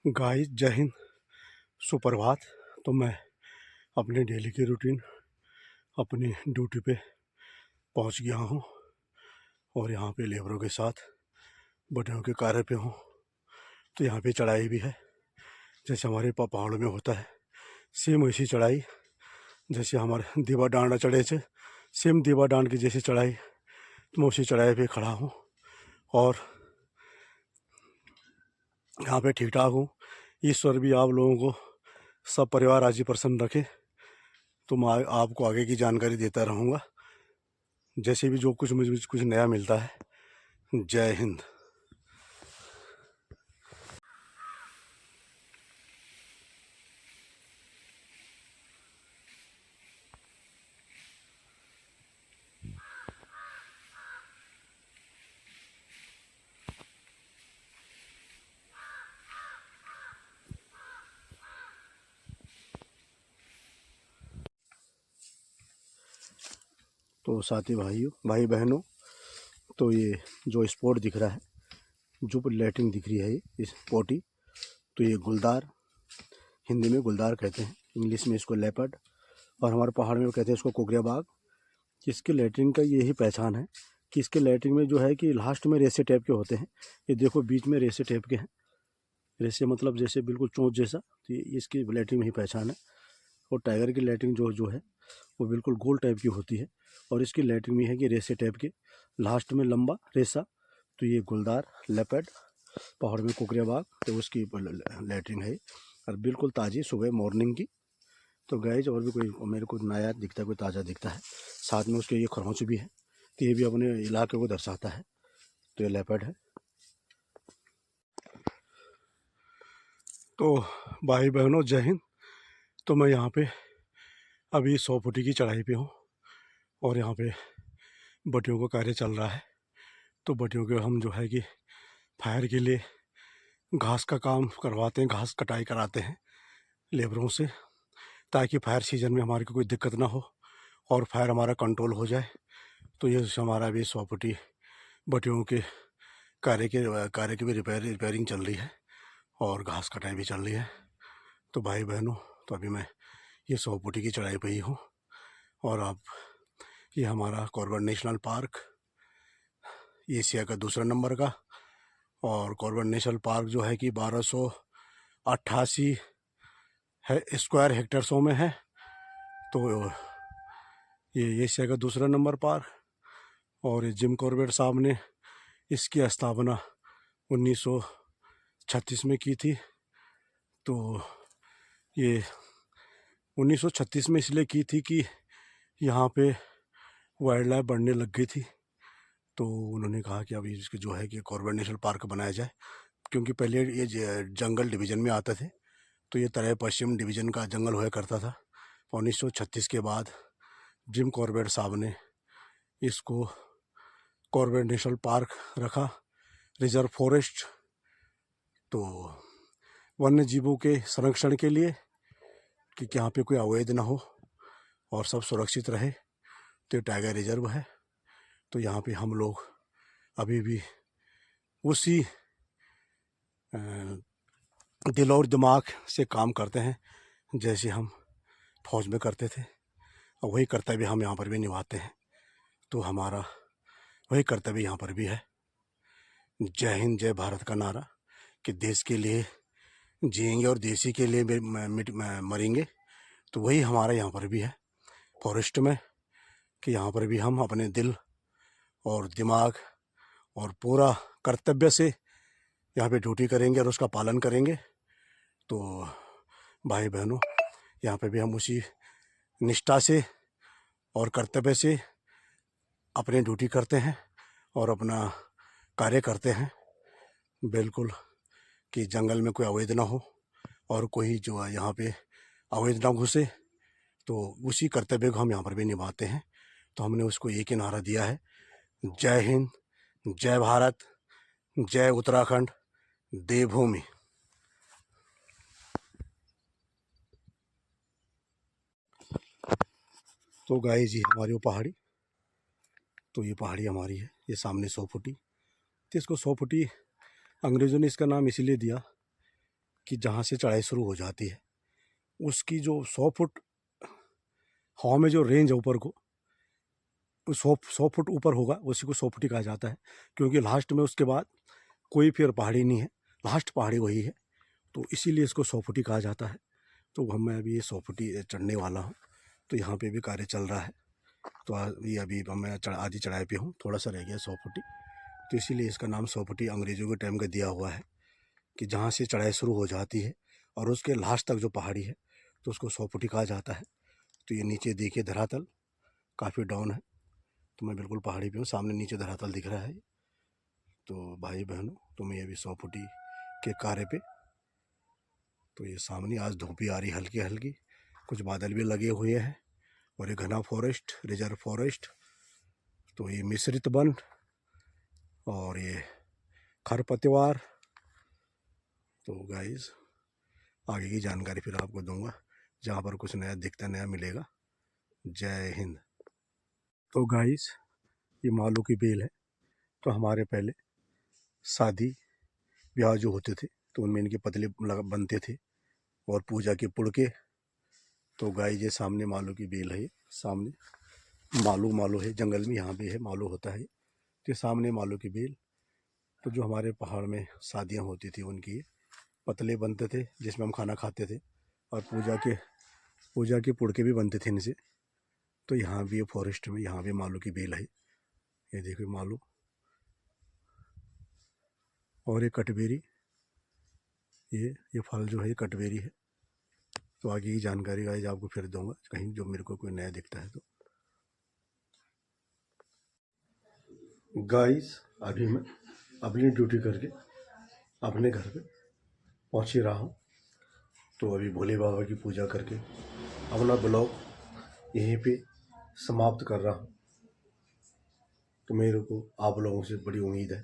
Guys जय हिंद, सुप्रभात। तो मैं अपने डेली की रूटीन अपनी ड्यूटी पे पहुंच गया हूं और यहाँ पे लेबरों के साथ बटियों के कार्य पे हूं। तो यहाँ पे चढ़ाई भी है, जैसे हमारे पहाड़ों में होता है सेम वैसी चढ़ाई। जैसे हमारे दीवा डांडा चढ़े थे, सेम दीवा डांड की जैसी चढ़ाई। तो मैं उसी चढ़ाई पे खड़ा हूँ और यहाँ पे ठीक ठाक हूँ। ईश्वर भी आप लोगों को सब परिवार राजी प्रसन्न रखे। तो मैं आपको आगे की जानकारी देता रहूँगा जैसे भी जो कुछ मुझे कुछ नया मिलता है। जय हिंद। तो साथी भाइयों भाई बहनों, तो ये जो स्पॉट दिख रहा है, जो लैट्रिन दिख रही है, ये इस पोटी, तो ये गुलदार, हिंदी में गुलदार कहते हैं, इंग्लिश में इसको लेपर्ड, और हमारे पहाड़ में कहते हैं इसको कोकरिया बाग। इसके लैट्रिन का यही पहचान है कि इसके लैट्रिन में जो है कि लास्ट में रेसे टाइप के होते हैं। ये देखो बीच में रेसे टाइप के हैं, रेसे मतलब जैसे बिल्कुल चोंच जैसा। तो ये इसकी लैट्रिन में ही पहचान है। और टाइगर की लैट्रिन जो जो है वो बिल्कुल गोल टाइप की होती है, और इसकी लैट्रिन में है कि रेसे टाइप के, लास्ट में लंबा रेसा। तो ये गुलदार लेपर्ड पहाड़ में कोकरिया बाग, तो उसकी लैट्रिन है और बिल्कुल ताज़ी सुबह मॉर्निंग की। तो गाइज और भी कोई मेरे को नया दिखता है, कोई ताज़ा दिखता है, साथ में उसके ये खरौच भी है, तो ये भी अपने इलाके को दर्शाता है। तो ये लेपर्ड है। तो भाई बहनों जय हिंद। तो मैं यहाँ पे अभी 100 फुटी की चढ़ाई पे हूँ और यहाँ पे बटियों का कार्य चल रहा है। तो बटियों के हम जो है कि फायर के लिए घास का काम करवाते हैं, घास कटाई कराते हैं लेबरों से, ताकि फायर सीजन में हमारे को कोई दिक्कत ना हो और फायर हमारा कंट्रोल हो जाए। तो ये हमारा अभी 100 फुटी बटियों के कार्य की भी रिपेयरिंग चल रही है और घास कटाई भी चल रही है। तो भाई बहनों, तो अभी मैं ये 100 फुटी की चढ़ाई पे ही हूँ। और अब ये हमारा कॉर्बेट नेशनल पार्क, एशिया का दूसरा नंबर का, और कॉर्बेट नेशनल पार्क जो है कि 1288 है स्क्वायर हेक्टेयर्सों में है। तो ये एशिया का दूसरा नंबर पार्क, और ये जिम कॉर्बेट साहब ने इसकी स्थापना 1936 में की थी। तो ये 1936 में इसलिए की थी कि यहाँ पे वाइल्ड लाइफ बढ़ने लग गई थी। तो उन्होंने कहा कि अभी इसके जो है कि कॉर्बेट नेशनल पार्क बनाया जाए, क्योंकि पहले ये जंगल डिवीज़न में आते थे। तो ये तराई पश्चिम डिवीज़न का जंगल हुआ करता था। 1936 के बाद जिम कॉर्बेट साहब ने इसको कॉर्बेट नेशनल पार्क रखा, रिजर्व फॉरेस्ट। तो वन्य जीवों के संरक्षण के लिए, कि यहाँ पे कोई अवैध ना हो और सब सुरक्षित रहे। तो टाइगर रिजर्व है। तो यहाँ पे हम लोग अभी भी उसी दिल और दिमाग से काम करते हैं जैसे हम फौज में करते थे, और वही कर्तव्य हम यहाँ पर भी निभाते हैं। तो हमारा वही कर्तव्य यहाँ पर भी है। जय हिंद जय भारत का नारा, कि देश के लिए जिएंगे और देश ही के लिए मरेंगे। तो वही हमारा यहाँ पर भी है फॉरेस्ट में, कि यहाँ पर भी हम अपने दिल और दिमाग और पूरा कर्तव्य से यहाँ पे ड्यूटी करेंगे और उसका पालन करेंगे। तो भाई बहनों, यहाँ पे भी हम उसी निष्ठा से और कर्तव्य से अपनी ड्यूटी करते हैं और अपना कार्य करते हैं, बिल्कुल, कि जंगल में कोई अवैध ना हो और कोई जो है यहाँ पे अवैध ना घुसे। तो उसी कर्तव्य को हम यहाँ पर भी निभाते हैं। तो हमने उसको एक ही नारा दिया है, जय हिंद जय भारत जय उत्तराखंड देवभूमि। तो गाइस जी हमारी वो पहाड़ी, तो ये पहाड़ी हमारी है, ये सामने 100 फुटी। तो इसको 100 फुटी अंग्रेज़ों ने इसका नाम इसीलिए दिया कि जहाँ से चढ़ाई शुरू हो जाती है उसकी जो 100 फुट हवा में जो रेंज है ऊपर को, 100 फुट ऊपर होगा, उसी को 100 फुट ही कहा जाता है, क्योंकि लास्ट में उसके बाद कोई फिर पहाड़ी नहीं है, लास्ट पहाड़ी वही है, तो इसीलिए इसको 100 फुट ही कहा जाता है। तो मैं अभी ये 100 फुट ही चढ़ने वाला हूँ। तो यहाँ पे भी कार्य चल रहा है। तो ये अभी मैं आधी चढ़ाई पे हूँ, थोड़ा सा रह गया 100 फुट ही, तो इसीलिए इसका नाम 100 फुट ही अंग्रेज़ों के टाइम का दिया हुआ है कि जहाँ से चढ़ाई शुरू हो जाती है और उसके लास्ट तक जो पहाड़ी है तो उसको 100 फुट ही कहा जाता है। तो ये नीचे देखिए धरातल काफ़ी डाउन है, तो मैं बिल्कुल पहाड़ी पे हूँ, सामने नीचे धरातल दिख रहा है। तो भाई बहनों, तो मैं अभी 100 फुट ही के कार्य पे, तो ये सामने आज धूप भी आ रही हल्की हल्की, कुछ बादल भी लगे हुए हैं और ये घना फॉरेस्ट, रिजर्व फॉरेस्ट, तो ये मिश्रित वन और ये खरपतवार। तो गाइस आगे की जानकारी फिर आपको दूंगा जहाँ पर कुछ नया दिखता नया मिलेगा। जय हिंद। तो गाइस ये मालू की बेल है। तो हमारे पहले शादी ब्याह जो होते थे तो उनमें इनके पतले बनते थे और पूजा के पुड़के। तो गाइस ये सामने मालू की बेल है, सामने मालू है, जंगल में यहाँ भी है मालू होता है। तो सामने मालू की बेल, तो जो हमारे पहाड़ में शादियाँ होती थी उनकी पतले बनते थे जिसमें हम खाना खाते थे, और पूजा के पुड़के भी बनते थे इनसे। तो यहाँ भी फॉरेस्ट में यहाँ भी मालू की बेल है, ये देखिए मालू। और ये कटबेरी, ये फल जो है ये कटबेरी है। तो आगे की जानकारी गाइस आपको फिर दूंगा कहीं जो मेरे को कोई नया दिखता है। तो गाइस अभी मैं अपनी ड्यूटी करके अपने घर पे पहुँच ही रहा हूँ। तो अभी भोले बाबा की पूजा करके अपना ब्लॉग यहीं पे समाप्त कर रहा हूँ। तो मेरे को आप लोगों से बड़ी उम्मीद है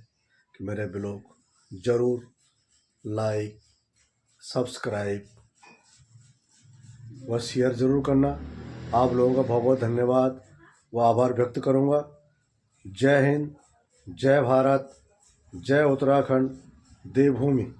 कि मेरे ब्लॉग ज़रूर लाइक, सब्सक्राइब व शेयर ज़रूर करना। आप लोगों का बहुत बहुत धन्यवाद व आभार व्यक्त करूँगा। जय हिंद, जय भारत, जय उत्तराखंड देवभूमि।